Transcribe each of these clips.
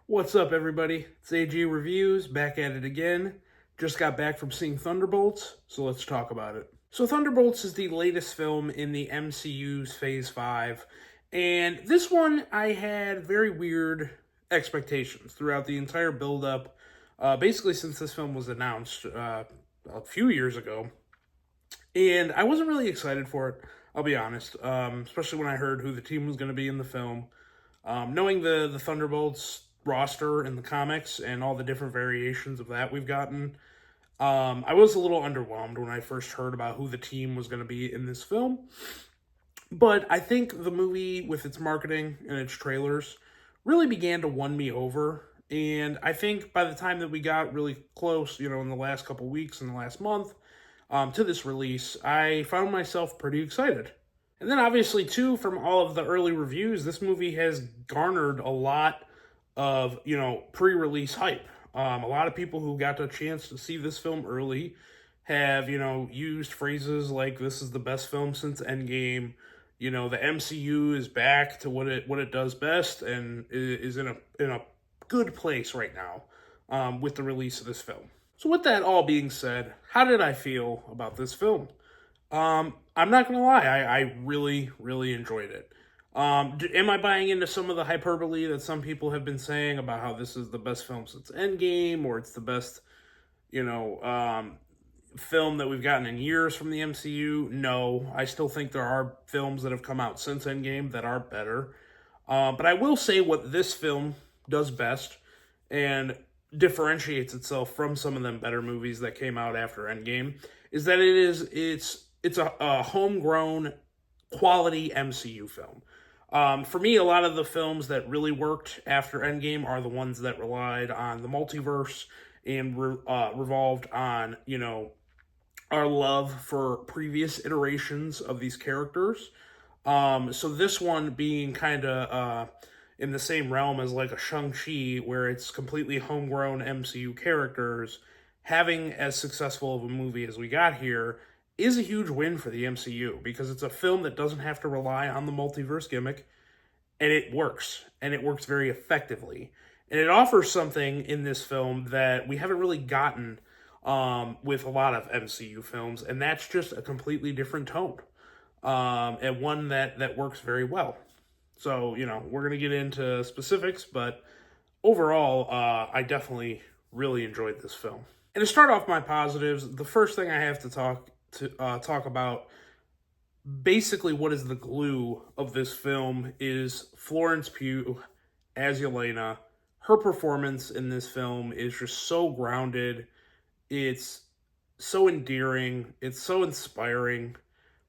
What's up, everybody? It's AG Reviews, back at it again. Just got back from seeing Thunderbolts, so let's talk about it. So, Thunderbolts is the latest film in the MCU's Phase 5, and this one I had very weird expectations throughout the entire build-up, basically since this film was announced a few years ago. And I wasn't really excited for it, I'll be honest, especially when I heard who the team was going to be in the film. Knowing the Thunderbolts roster in the comics and all the different variations of that we've gotten, I was a little underwhelmed when I first heard about who the team was going to be in this film. But I think the movie, with its marketing and its trailers, really began to win me over. And I think by the time that we got really close, in the last couple weeks, in the last month, to this release, I found myself pretty excited. And then obviously, too, from all of the early reviews, this movie has garnered a lot of, pre-release hype. A lot of people who got a chance to see this film early have, used phrases like "this is the best film since Endgame." The MCU is back to what it does best and is in a good place right now with the release of this film. So with that all being said, how did I feel about this film? I'm not gonna lie, I really, really enjoyed it. Am I buying into some of the hyperbole that some people have been saying about how this is the best film since Endgame, or it's the best, film that we've gotten in years from the MCU? No, I still think there are films that have come out since Endgame that are better. But I will say what this film does best and differentiates itself from some of them better movies that came out after Endgame is that it's a homegrown quality MCU film. For me, a lot of the films that really worked after Endgame are the ones that relied on the multiverse and revolved on, our love for previous iterations of these characters. So this one being kind of in the same realm as like a Shang-Chi, where it's completely homegrown MCU characters, having as successful of a movie as we got here is a huge win for the MCU because it's a film that doesn't have to rely on the multiverse gimmick, and it works very effectively. And it offers something in this film that we haven't really gotten with a lot of MCU films, and that's just a completely different tone, and one that works very well. So, we're going to get into specifics, but overall, I definitely really enjoyed this film. And to start off my positives, the first thing I have to talk about, basically what is the glue of this film, is Florence Pugh as Yelena. Her performance in this film is just so grounded. It's so endearing. It's so inspiring.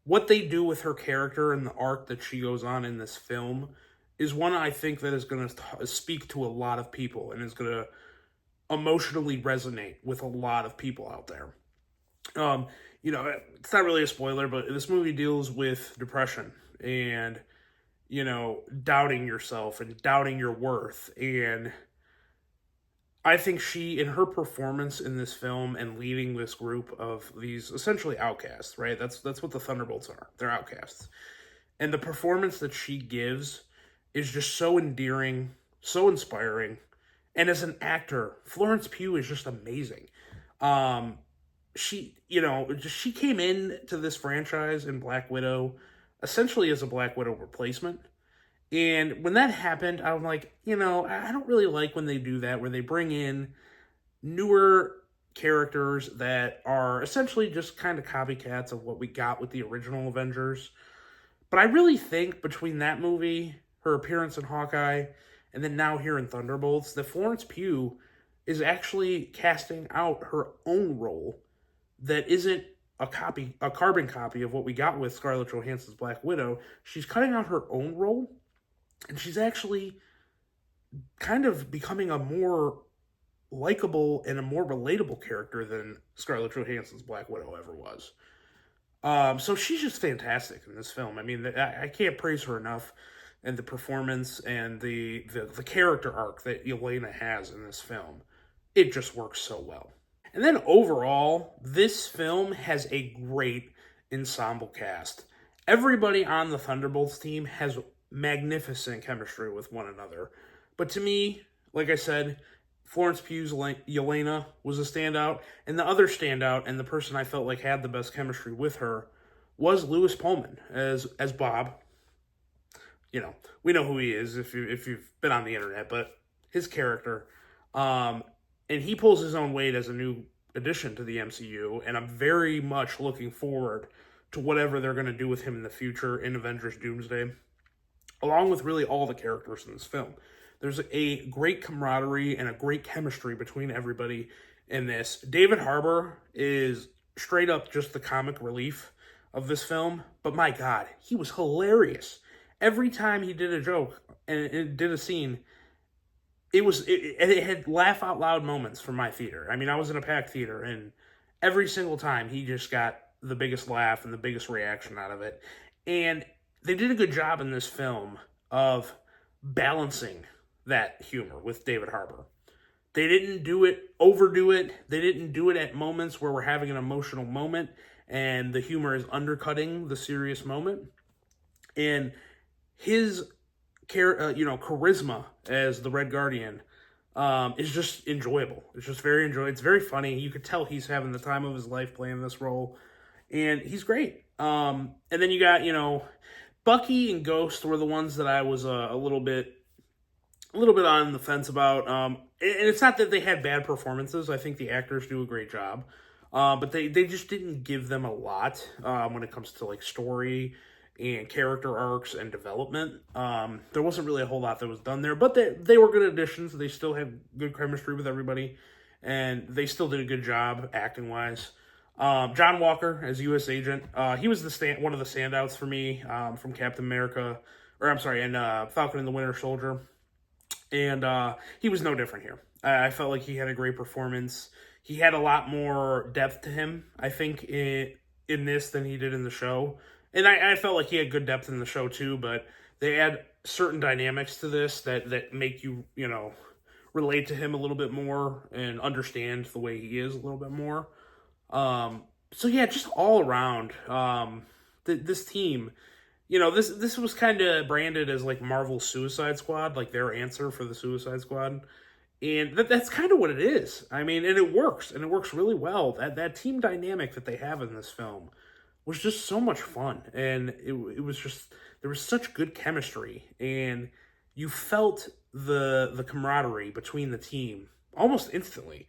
What they do with her character and the arc that she goes on in this film is one I think that is going to speak to a lot of people and is going to emotionally resonate with a lot of people out there. It's not really a spoiler, but this movie deals with depression and, doubting yourself and doubting your worth. And I think she, in her performance in this film and leading this group of these essentially outcasts, right? That's what the Thunderbolts are. They're outcasts. And the performance that she gives is just so endearing, so inspiring. And as an actor, Florence Pugh is just amazing. She came in to this franchise in Black Widow essentially as a Black Widow replacement. And when that happened, I'm like, I don't really like when they do that, where they bring in newer characters that are essentially just kind of copycats of what we got with the original Avengers. But I really think between that movie, her appearance in Hawkeye, and then now here in Thunderbolts, that Florence Pugh is actually casting out her own role that isn't a carbon copy of what we got with Scarlett Johansson's Black Widow. She's cutting out her own role, and she's actually kind of becoming a more likable and a more relatable character than Scarlett Johansson's Black Widow ever was. So she's just fantastic in this film. I mean, I can't praise her enough, and the performance and the character arc that Yelena has in this film. It just works so well. And then overall, this film has a great ensemble cast. Everybody on the Thunderbolts team has magnificent chemistry with one another. But to me, like I said, Florence Pugh's Yelena was a standout, and the other standout, and the person I felt like had the best chemistry with her, was Lewis Pullman as Bob. You know, we know who he is if you've been on the internet, but his character, um, and he pulls his own weight as a new addition to the MCU, and I'm very much looking forward to whatever they're going to do with him in the future in Avengers Doomsday, along with really all the characters in this film. There's a great camaraderie and a great chemistry between everybody in this. David Harbour is straight up just the comic relief of this film, but my God, he was hilarious. Every time he did a joke and did a scene, it had laugh out loud moments from my theater. I mean, I was in a packed theater, and every single time he just got the biggest laugh and the biggest reaction out of it. And they did a good job in this film of balancing that humor with David Harbour. They didn't overdo it. They didn't do it at moments where we're having an emotional moment and the humor is undercutting the serious moment. And his charisma as the Red Guardian is just enjoyable. It's just very enjoyable. It's very funny. You could tell he's having the time of his life playing this role, and he's great. And then you got, Bucky and Ghost were the ones that I was a little bit on the fence about. And it's not that they had bad performances. I think the actors do a great job. But they just didn't give them a lot when it comes to like story and character arcs and development. There wasn't really a whole lot that was done there, but they were good additions. They still had good chemistry with everybody, and they still did a good job acting-wise. John Walker as U.S. Agent, he was one of the standouts for me from Captain America, and Falcon and the Winter Soldier, and he was no different here. I felt like he had a great performance. He had a lot more depth to him, I think, in this than he did in the show. And I felt like he had good depth in the show too, but they add certain dynamics to this that make you, relate to him a little bit more and understand the way he is a little bit more. So yeah, just all around, this team, this was kind of branded as like Marvel's Suicide Squad, like their answer for the Suicide Squad. And that's kind of what it is. I mean, and it works really well. That team dynamic that they have in this film was just so much fun, and it was just, there was such good chemistry, and you felt the camaraderie between the team almost instantly.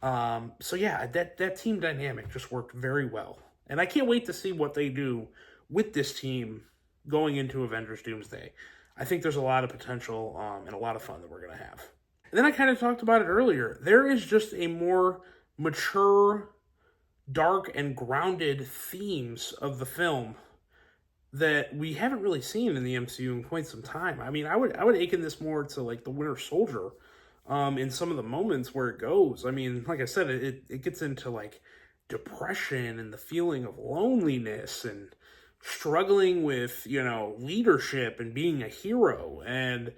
So yeah, that team dynamic just worked very well, and I can't wait to see what they do with this team going into Avengers Doomsday. I think there's a lot of potential and a lot of fun that we're gonna have. And then I kind of talked about it earlier. There is just a more mature, dark and grounded themes of the film that we haven't really seen in the MCU in quite some time. I mean, I would akin this more to like the Winter Soldier in some of the moments where it goes. I mean, like I said, it gets into like depression and the feeling of loneliness and struggling with, leadership and being a hero. And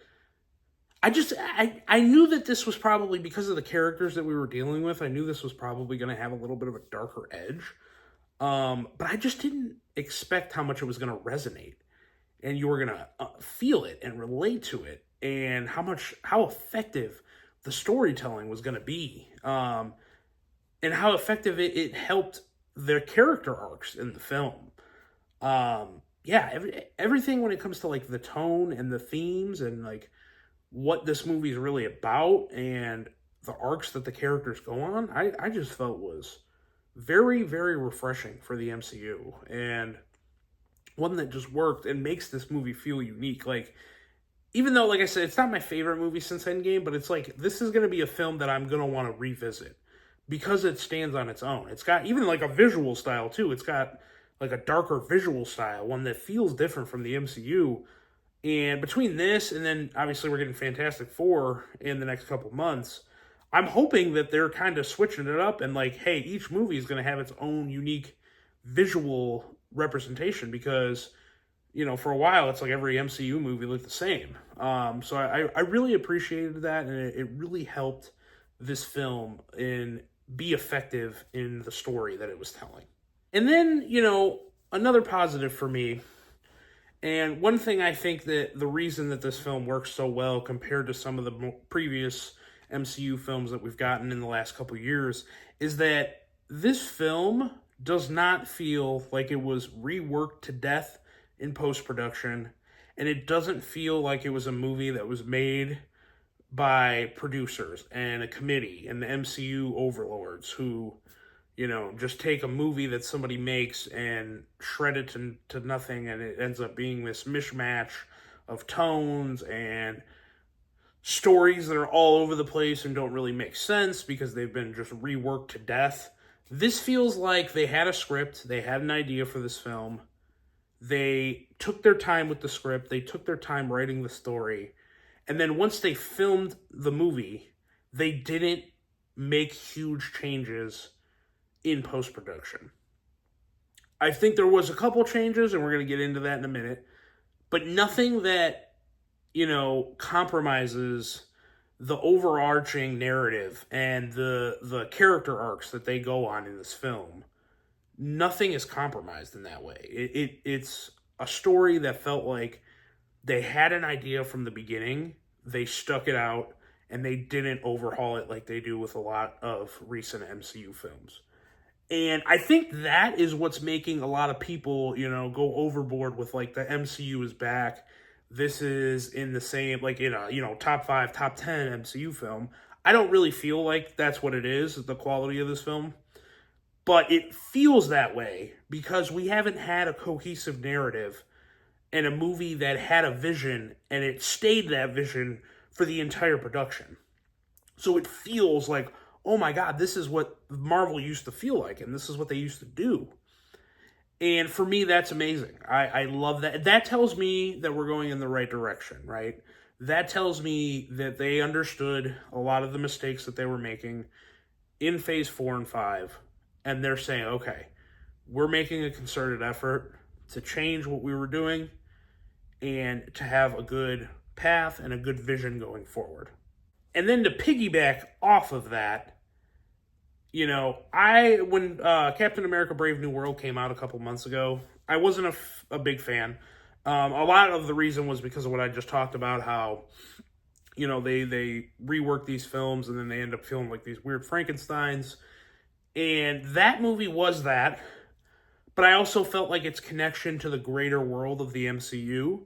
I knew that this was probably, because of the characters that we were dealing with, I knew this was probably going to have a little bit of a darker edge. But I just didn't expect how much it was going to resonate. And you were going to feel it and relate to it. And how effective the storytelling was going to be. And how effective it helped their character arcs in the film. Everything when it comes to like the tone and the themes and like what this movie is really about and the arcs that the characters go on, I just felt was very, very refreshing for the MCU, and one that just worked and makes this movie feel unique. Like, even though, like I said, it's not my favorite movie since Endgame, but it's like, this is going to be a film that I'm going to want to revisit because it stands on its own. It's got even like a visual style too. It's got like a darker visual style, one that feels different from the MCU. And between this and then obviously we're getting Fantastic Four in the next couple months, I'm hoping that they're kind of switching it up and like, hey, each movie is going to have its own unique visual representation because, for a while it's like every MCU movie looked the same. So I really appreciated that, and it really helped this film be effective in the story that it was telling. And then, another positive for me, And one thing I think that the reason that this film works so well compared to some of the previous MCU films that we've gotten in the last couple years is that this film does not feel like it was reworked to death in post production, and it doesn't feel like it was a movie that was made by producers and a committee and the MCU overlords who, just take a movie that somebody makes and shred it to nothing, and it ends up being this mishmash of tones and stories that are all over the place and don't really make sense because they've been just reworked to death. This feels like they had a script, they had an idea for this film, they took their time with the script, they took their time writing the story, and then once they filmed the movie, they didn't make huge changes in post-production. I think there was a couple changes, and we're going to get into that in a minute, but nothing that, compromises the overarching narrative and the character arcs that they go on in this film. Nothing is compromised in that way. It's a story that felt like they had an idea from the beginning, they stuck it out, and they didn't overhaul it like they do with a lot of recent MCU films. And I think that is what's making a lot of people, go overboard with like the MCU is back. This is in the same, like in a, top 5, top 10 MCU film. I don't really feel like that's what it is, the quality of this film. But it feels that way because we haven't had a cohesive narrative and a movie that had a vision and it stayed that vision for the entire production. So it feels like, oh my God, this is what Marvel used to feel like, and this is what they used to do. And for me, that's amazing. I love that. That tells me that we're going in the right direction, right? That tells me that they understood a lot of the mistakes that they were making in Phase 4 and 5, and they're saying, okay, we're making a concerted effort to change what we were doing and to have a good path and a good vision going forward. And then to piggyback off of that, when Captain America Brave New World came out a couple months ago, I wasn't a big fan. A lot of the reason was because of what I just talked about, how, they rework these films and then they end up feeling like these weird Frankensteins. And that movie was that, but I also felt like its connection to the greater world of the MCU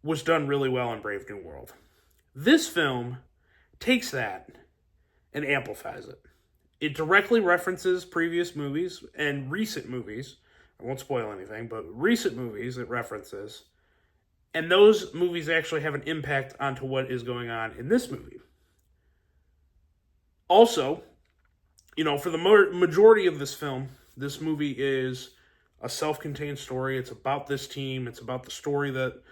was done really well in Brave New World. This film takes that and amplifies it. It directly references previous movies and recent movies. I won't spoil anything, but recent movies it references. And those movies actually have an impact onto what is going on in this movie. Also, for the majority of this film, this movie is a self-contained story. It's about this team. It's about the story that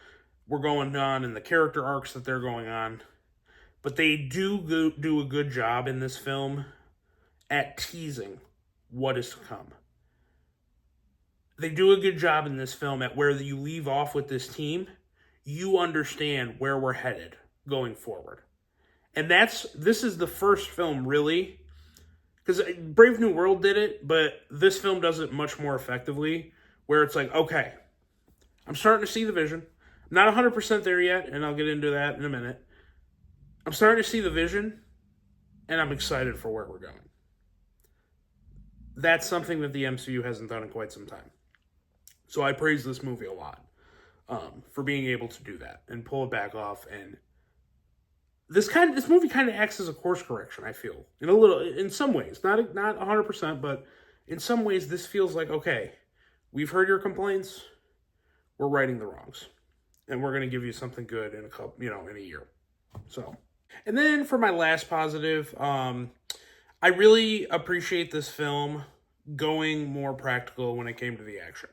we're going on and the character arcs that they're going on. But they do a good job in this film at teasing what is to come. They do a good job in this film at where you leave off with this team, you understand where we're headed going forward. And this is the first film, really, because Brave New World did it, but this film does it much more effectively, where it's like, okay, I'm starting to see the vision. I'm not 100% there yet, and I'll get into that in a minute. I'm starting to see the vision, and I'm excited for where we're going. That's something that the MCU hasn't done in quite some time. So I praise this movie a lot for being able to do that and pull it back off. And this movie kind of acts as a course correction, I feel. In some ways. Not 100%, but in some ways this feels like, okay, we've heard your complaints, we're righting the wrongs. And we're going to give you something good in a year. So, and then for my last positive, I really appreciate this film going more practical when it came to the action.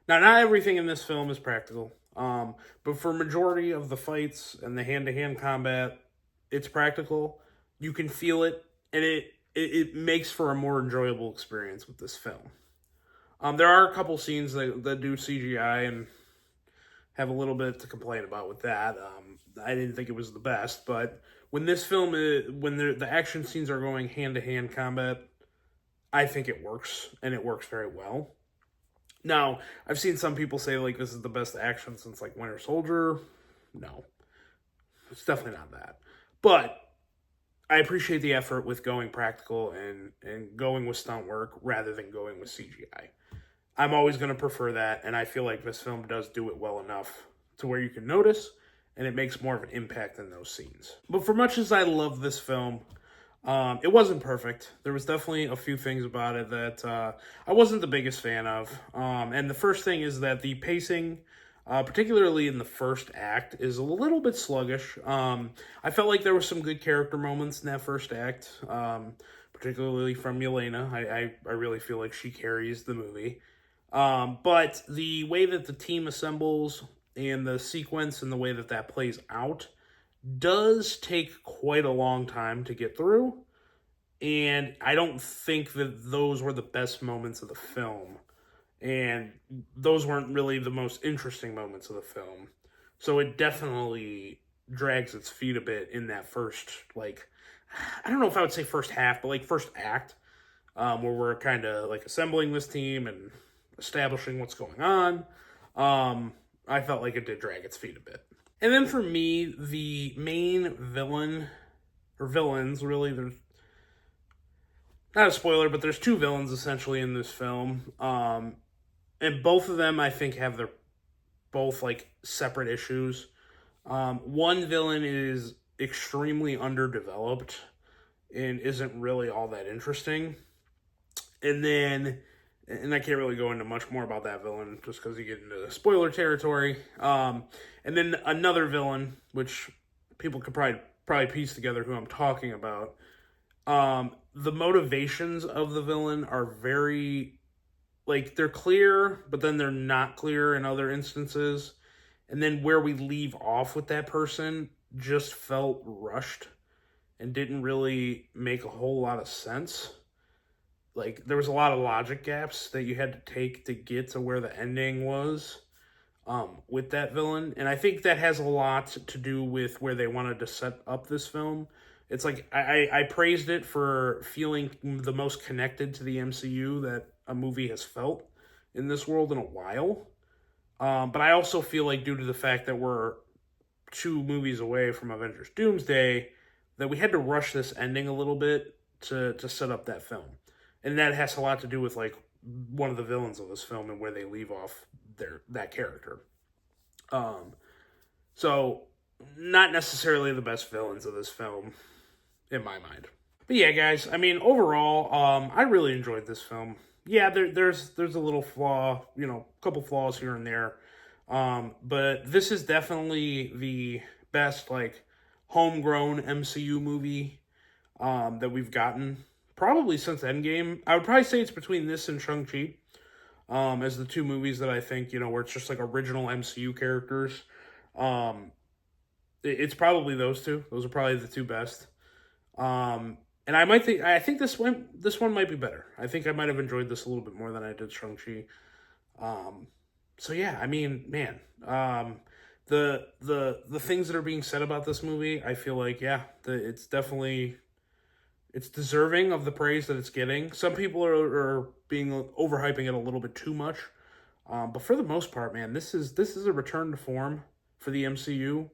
Now, not everything in this film is practical, but for majority of the fights and the hand-to-hand combat, it's practical. You can feel it, and it makes for a more enjoyable experience with this film. There are a couple scenes that do CGI and have a little bit to complain about with that. I didn't think it was the best, but when this film, when the action scenes are going hand-to-hand combat, I think it works, and it works very well. Now, I've seen some people say, like, this is the best action since, like, Winter Soldier. No, it's definitely not that. But I appreciate the effort with going practical and going with stunt work rather than going with CGI. I'm always going to prefer that, and I feel like this film does do it well enough to where you can notice, and it makes more of an impact in those scenes. But for much as I love this film, it wasn't perfect. There was definitely a few things about it that I wasn't the biggest fan of. And the first thing is that the pacing, particularly in the first act, is a little bit sluggish. I felt like there were some good character moments in that first act, particularly from Yelena. I really feel like she carries the movie. But the way that the team assembles and the sequence and the way that that plays out does take quite a long time to get through. And I don't think that those were the best moments of the film. And those weren't really the most interesting moments of the film. So it definitely drags its feet a bit in that first, like, I don't know if I would say first half, but like first act, where we're kind of like assembling this team and establishing what's going on. I felt like it did drag its feet a bit. And then for me, the main villain, or villains, really, there's not a spoiler, but there's two villains essentially in this film. And both of them, I think, have their both like separate issues. One villain is extremely underdeveloped and isn't really all that interesting. And I can't really go into much more about that villain just because you get into spoiler territory. And then another villain, which people could probably piece together who I'm talking about. The motivations of the villain are very, like, they're clear, but then they're not clear in other instances. And then where we leave off with that person just felt rushed and didn't really make a whole lot of sense. Like, there was a lot of logic gaps that you had to take to get to where the ending was with that villain. And I think that has a lot to do with where they wanted to set up this film. It's like, I praised it for feeling the most connected to the MCU that a movie has felt in this world in a while. But I also feel like due to the fact that we're 2 movies away from Avengers Doomsday, that we had to rush this ending a little bit to set up that film. And that has a lot to do with, like, one of the villains of this film and where they leave off that character. So, not necessarily the best villains of this film, in my mind. But yeah, guys, I mean, overall, I really enjoyed this film. Yeah, there's a little flaw, a couple flaws here and there. But this is definitely the best, like, homegrown MCU movie that we've gotten. Probably since Endgame. I would probably say it's between this and Shang-Chi as the 2 movies that I think, where it's just like original MCU characters. It's probably those 2. Those are probably the 2 best. And I think this one might be better. I think I might have enjoyed this a little bit more than I did Shang-Chi. So yeah, I mean, man, the things that are being said about this movie, I feel like, yeah, it's definitely, it's deserving of the praise that it's getting. Some people are being overhyping it a little bit too much. But for the most part, man, this is a return to form for the MCU.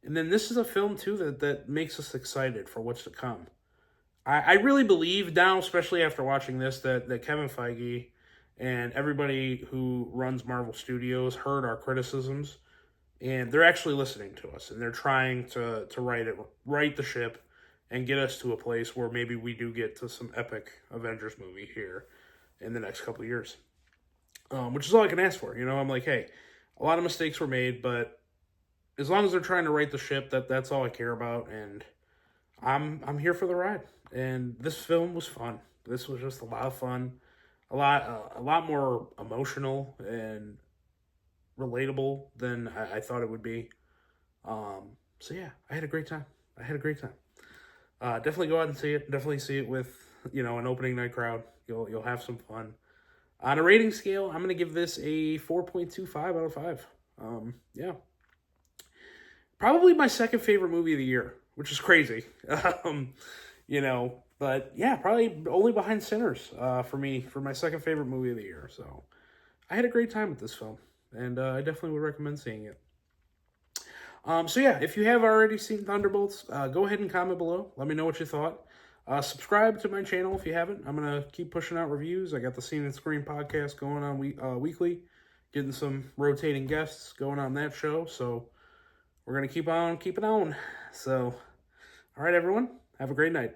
And then this is a film, too, that makes us excited for what's to come. I really believe now, especially after watching this, that Kevin Feige and everybody who runs Marvel Studios heard our criticisms. And they're actually listening to us. And they're trying to right the ship and get us to a place where maybe we do get to some epic Avengers movie here in the next couple of years. Which is all I can ask for. I'm like, hey, a lot of mistakes were made, but as long as they're trying to right the ship, that's all I care about, and I'm here for the ride. And this film was fun. This was just a lot of fun, a lot more emotional and relatable than I thought it would be. So yeah, I had a great time. Definitely go out and see it. Definitely see it with an opening night crowd. You'll have some fun. On a rating scale, I'm gonna give this a 4.25 out of 5. Yeah. Probably my second favorite movie of the year, which is crazy. But yeah, probably only behind Sinners for me, for my second favorite movie of the year. So I had a great time with this film, and I definitely would recommend seeing it. So yeah, if you have already seen Thunderbolts, go ahead and comment below. Let me know what you thought. Subscribe to my channel if you haven't. I'm gonna keep pushing out reviews. I got the Scene and Screen podcast going on weekly, getting some rotating guests going on that show. So we're gonna keep on keeping on. So, all right, everyone, have a great night.